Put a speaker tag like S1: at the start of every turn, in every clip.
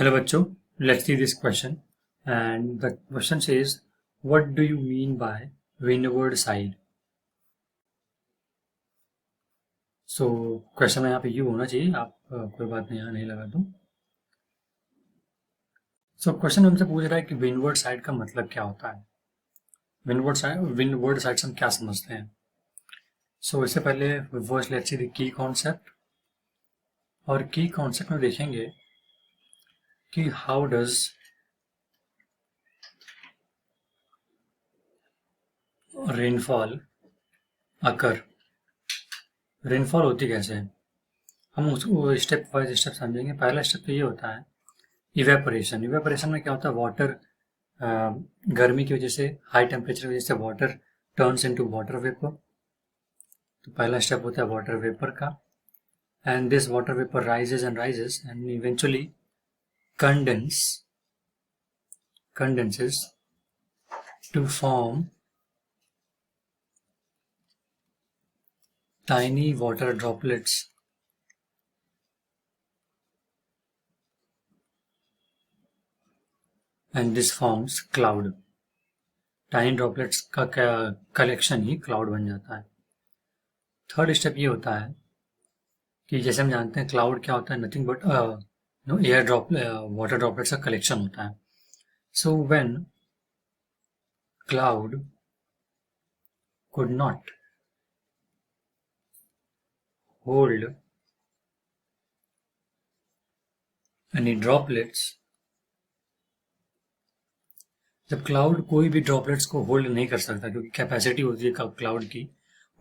S1: Hello bachcho, let's see this question. And the question says, what do you mean by windward side? So question यहाँ पे ये होना चाहिए, आप कोई बात नहीं यहाँ नहीं लगा दूँ. सो क्वेश्चन हमसे पूछ रहा है कि विंडवर्ड साइड का मतलब क्या होता है. विंडवर्ड साइड से हम क्या समझते हैं. सो इससे पहले first let's see the key concept. और की कॉन्सेप्ट में देखेंगे कि how does rainfall occur. Rainfall होती कैसे है, हम उसको स्टेप बाय स्टेप समझेंगे. पहला स्टेप तो ये होता है इवेपोरेशन. इवेपोरेशन में क्या होता है, वाटर गर्मी की वजह से, हाई टेम्परेचर की वजह से water turns into water vapour. तो पहला स्टेप होता है वाटर वेपर का. And this water vapour rises and eventually condenses to form tiny water droplets and this forms cloud. Tiny droplets का कलेक्शन ही क्लाउड बन जाता है. थर्ड स्टेप ये होता है कि जैसे हम जानते हैं क्लाउड क्या होता है, nothing but air drop water droplets का कलेक्शन होता है. So when cloud could not hold any droplets, जब क्लाउड कोई भी ड्रॉपलेट्स को होल्ड नहीं कर सकता क्योंकि कैपेसिटी होती है क्लाउड की,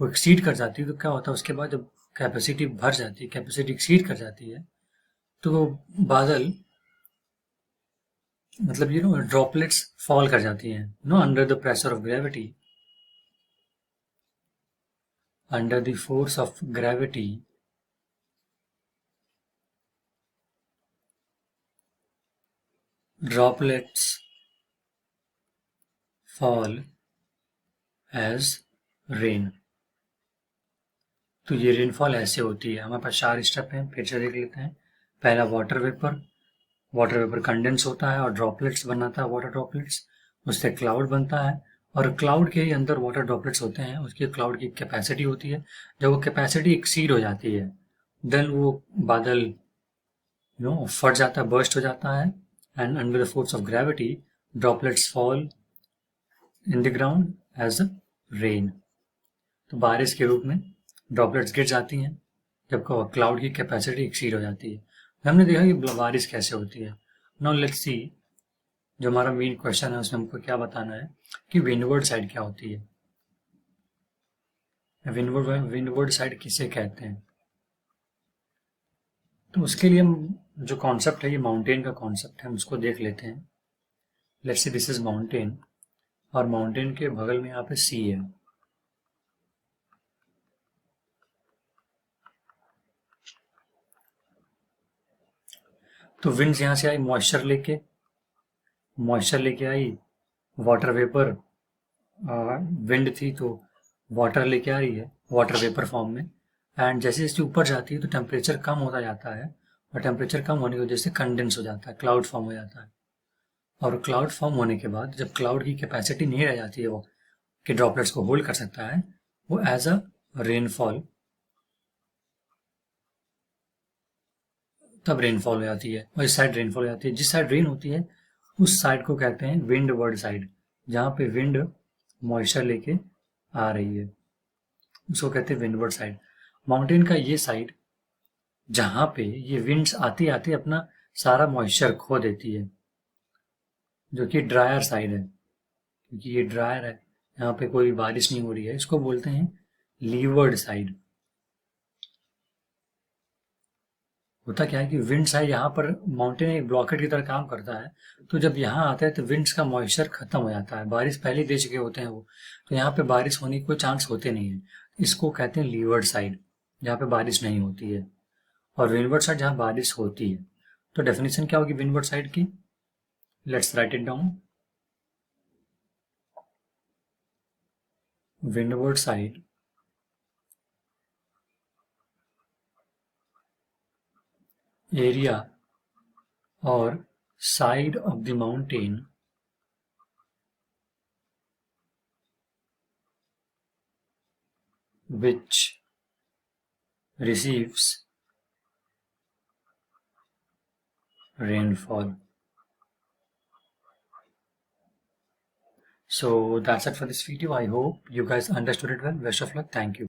S1: वो एक्सीड कर जाती है, तो क्या होता है उसके बाद जब कैपेसिटी भर जाती है, कैपेसिटी एक्सीड कर जाती है, तो वो बादल मतलब ड्रॉपलेट्स फॉल कर जाती हैं under the pressure of gravity. Under the force of gravity droplets fall as rain. तो ये रेनफॉल ऐसे होती है. हमारे पास 4 स्टेप हैं, फिर से देख लेते हैं. पहला वाटर वेपर कंडेंस होता है और ड्रॉपलेट्स बनाता है, वाटर ड्रॉपलेट्स. उससे क्लाउड बनता है और क्लाउड के ही अंदर वाटर ड्रॉपलेट्स होते हैं. उसकी क्लाउड की कैपेसिटी होती है. जब वो कैपेसिटी एक्सीड हो जाती है, देन वो बादल फट जाता है, बर्स्ट हो जाता है. And under the force of gravity droplets fall in the ground as a rain. तो बारिश के रूप में ड्रॉपलेट्स गिर जाती हैं जब क्लाउड की कैपेसिटी एक्सीड हो जाती है. हमने देखा कि बारिश कैसे होती है. नाउ लेट्स सी, जो हमारा मेन क्वेश्चन है उसमें हमको क्या बताना है कि विंडवर्ड साइड क्या होती है. विंडवर्ड साइड किसे कहते हैं. तो उसके लिए हम जो कॉन्सेप्ट है, ये माउंटेन का कॉन्सेप्ट है, हम उसको देख लेते हैं. Let's see this is mountain और माउंटेन के बगल में यहाँ पे सी है. तो विंड्स यहाँ से आई मॉइस्चर लेके आई, वाटर वेपर, विंड थी तो वाटर लेके आ रही है वाटर वेपर फॉर्म में. एंड जैसे जैसे ऊपर जाती है तो टेम्परेचर कम होता जाता है और टेम्परेचर कम होने की वजह से कंडेंस हो जाता है, क्लाउड फॉर्म हो जाता है. और क्लाउड फॉर्म होने के बाद जब क्लाउड की कैपेसिटी नहीं रह जाती है वो कि ड्रॉपलेट्स को होल्ड कर सकता है, वो एज अ रेनफॉल, तब रेनफॉल हो जाती है. और इस साइड रेनफॉल हो जाती है. जिस साइड रेन होती है उस साइड को कहते हैं विंड वर्ड साइड. जहाँ पे विंड मॉइस्चर लेके आ रही है उसको कहते हैं विंडवर्ड साइड. माउंटेन का ये साइड जहाँ पे ये विंड्स आती आती अपना सारा मॉइस्चर खो देती है, जो कि ड्रायर साइड है. क्योंकि ये ड्रायर है, यहाँ पे कोई बारिश नहीं हो रही है, इसको बोलते हैं लीवर्ड साइड. होता क्या है कि विंड साइड यहाँ पर माउंटेन एक ब्लॉकेट की तरह काम करता है. तो जब यहाँ आता है तो विंड्स का मॉइस्चर खत्म हो जाता है, बारिश पहले दे चुके होते हैं वो, तो यहाँ पे बारिश होने के कोई चांस होते नहीं है. इसको कहते हैं लीवर्ड साइड, जहाँ पे बारिश नहीं होती है. और विंडवर्ड साइड जहाँ बारिश होती है. तो डेफिनेशन क्या होगी विंडवर्ड साइड की, let's write it down. Windward side area और side of the mountain which receives rainfall. So that's it for this video. I hope you guys understood it well. Best of luck. Thank you.